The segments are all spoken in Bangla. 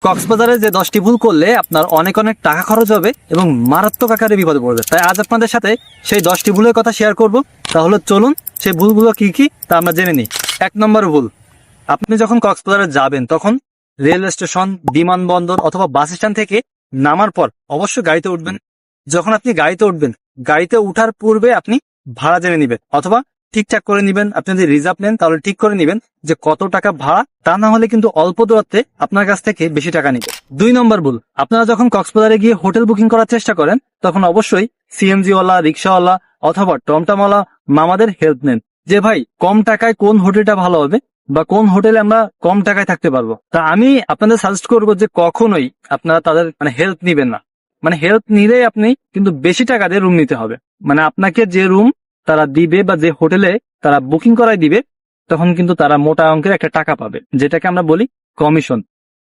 কক্সবাজারে যে 10টি ভুল করলে আপনার অনেক অনেক টাকা খরচ হবে এবং মারাত্মক আকারে বিপদে পড়বে। তাই আজ আপনাদের সাথে সেই 10টি ভুলের কথা শেয়ার করব। তাহলে চলুন সেই ভুলগুলো কি কি তা আমরা জেনে নিই। 1 নম্বর ভুল, আপনি যখন কক্সবাজারে যাবেন তখন রেল স্টেশন, বিমানবন্দর অথবা বাস স্ট্যান্ড থেকে নামার পর অবশ্যই গাড়িতে উঠবেন। যখন আপনি গাড়িতে উঠবেন, গাড়িতে উঠার পূর্বে আপনি ভাড়া জেনে নেবেন অথবা ঠিকঠাক করে নেবেন। আপনি যদি রিজার্ভ নেন তাহলে ঠিক করে নেবেন যে কত টাকা ভাড়া, তা না হলে কিন্তু অল্প দূরত্বে আপনার কাছ থেকে বেশি টাকা নিবে। 2 নম্বর ভুল, আপনারা যখন কক্সবাজারে গিয়ে হোটেল বুকিং করার চেষ্টা করেন তখন অবশ্যই সিএনজি ওয়ালা, রিক্সাওয়ালা অথবা টমটমওয়ালা মামাদের হেল্প নেন যে ভাই কম টাকায় কোন হোটেলটা ভালো হবে বা কোন হোটেলে আমরা কম টাকায় থাকতে পারবো। তা আমি আপনাদের সাজেস্ট করবো যে কখনোই আপনারা তাদের হেল্প নিবেন না। হেল্প নিলেই আপনি কিন্তু বেশি টাকা দিয়ে রুম নিতে হবে। আপনাকে যে রুম তারা দিবে বা যে হোটেলে তারা বুকিং করাই দিবে তখন কিন্তু তারা মোটা অঙ্কের একটা টাকা পাবে, যেটাকে আমরা বলি কমিশন।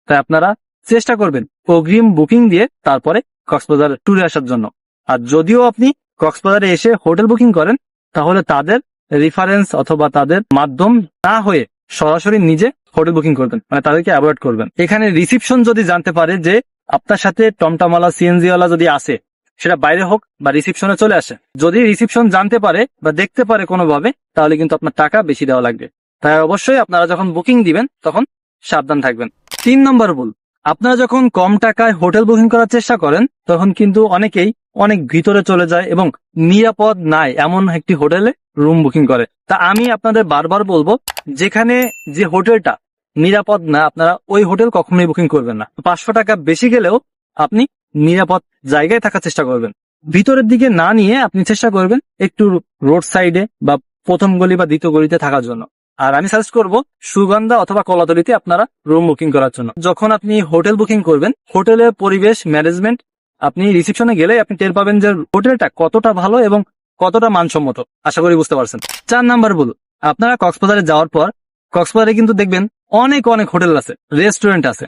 তাই আপনারা চেষ্টা করবেন অগ্রিম বুকিং দিয়ে তারপরে কক্সবাজার ট্যুরে আসার জন্য। আর যদিও আপনি কক্সবাজারে এসে হোটেল বুকিং করেন তাহলে তাদের রেফারেন্স অথবা তাদের মাধ্যম না হয়ে সরাসরি নিজে হোটেল বুকিং করবেন, তাদেরকে অ্যাভয়েড করবেন। এখানে রিসিপশন যদি জানতে পারে যে আপনার সাথে টমটমওয়ালা, সিএনজিওয়ালা যদি আসে, সেটা বাইরে হোক বা রিসিপশনে চলে আসে, যদি রিসিপশন জানতে পারে বা দেখতে পারে কোনোভাবে তাহলে কিন্তু আপনার টাকা বেশি দেওয়া লাগবে। তাই অবশ্যই আপনারা যখন বুকিং দিবেন তখন সাবধান থাকবেন। 3 নম্বর ভুল, আপনারা যখন কম টাকায় হোটেল বুকিং করার চেষ্টা করেন তখন কিন্তু অনেকেই অনেক ভিতরে চলে যায় এবং নিরাপদ নাই এমন একটি হোটেলে রুম বুকিং করে। তা আমি আপনাদের বারবার বলবো, যেখানে যে হোটেলটা নিরাপদ না আপনারা ওই হোটেল কখনোই বুকিং করবেন না। 500 টাকা বেশি গেলেও আপনি নিরাপদ জায়গায় থাকার চেষ্টা করবেন। ভিতরের দিকে না নিয়ে আপনি চেষ্টা করবেন একটু রোড সাইডে বা প্রথম গলি বা দ্বিতীয় গলিতে থাকার জন্য। আর আমি সাজেস্ট করবো সুগন্ধা অথবা কলাতলিতে আপনারা রুম বুকিং করার জন্য। যখন আপনি হোটেল বুকিং করবেন, হোটেলের পরিবেশ, ম্যানেজমেন্ট, আপনি রিসিপশনে গেলে আপনি টের পাবেন যে হোটেলটা কতটা ভালো এবং কতটা মানসম্মত। আশা করি বুঝতে পারছেন। 4 নাম্বার ভুল, আপনারা কক্সবাজারে যাওয়ার পর কক্সবাজারে কিন্তু দেখবেন অনেক অনেক হোটেল আছে, রেস্টুরেন্ট আছে,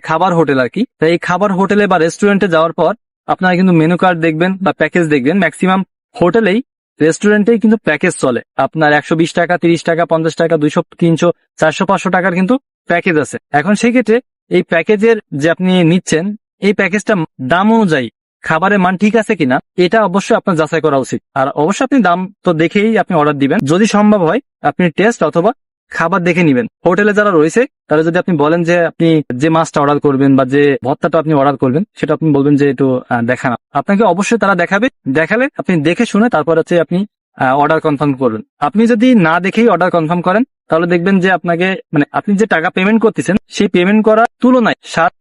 খাবার হোটেল আর কি। তাই এই খাবার হোটেলে বা রেস্টুরেন্টে যাওয়ার পর আপনারা কিন্তু মেনু কার্ড দেখবেন বা প্যাকেজ দেখবেন। ম্যাক্সিমাম হোটেলেই, রেস্টুরেন্টেই কিন্তু প্যাকেজ চলে। আপনার 120 টাকা, 30 টাকা, 50 টাকা, 200, 300, 400, 500 টাকার কিন্তু প্যাকেজ আছে। এখন সেই ক্ষেত্রে এই প্যাকেজের যে আপনি নিচ্ছেন, এই প্যাকেজটা দাম অনুযায়ী খাবারের মান ঠিক আছে কিনা এটা অবশ্যই আপনার যাচাই করা উচিত। আর অবশ্যই আপনি দাম তো দেখেই আপনি অর্ডার দিবেন। যদি সম্ভব হয় আপনি টেস্ট অথবা খাবার দেখে নিবেন। হোটেলে যারা রয়েছে তারা যদি আপনি বলেন যে আপনি যে মাছটা অর্ডার করবেন বা যে ভর্তাটা আপনি অর্ডার করবেন সেটা আপনি বলবেন যে একটু দেখান, আপনাকে অবশ্যই তারা দেখাবে। দেখালে আপনি দেখে শুনে তারপর হচ্ছে আপনি অর্ডার কনফার্ম করবেন। আপনি যদি না দেখেই অর্ডার কনফার্ম করেন তাহলে দেখবেন যে আপনাকে আপনি যে টাকা পেমেন্ট করতেছেন সেই পেমেন্ট করার তুলনায় স্বাদ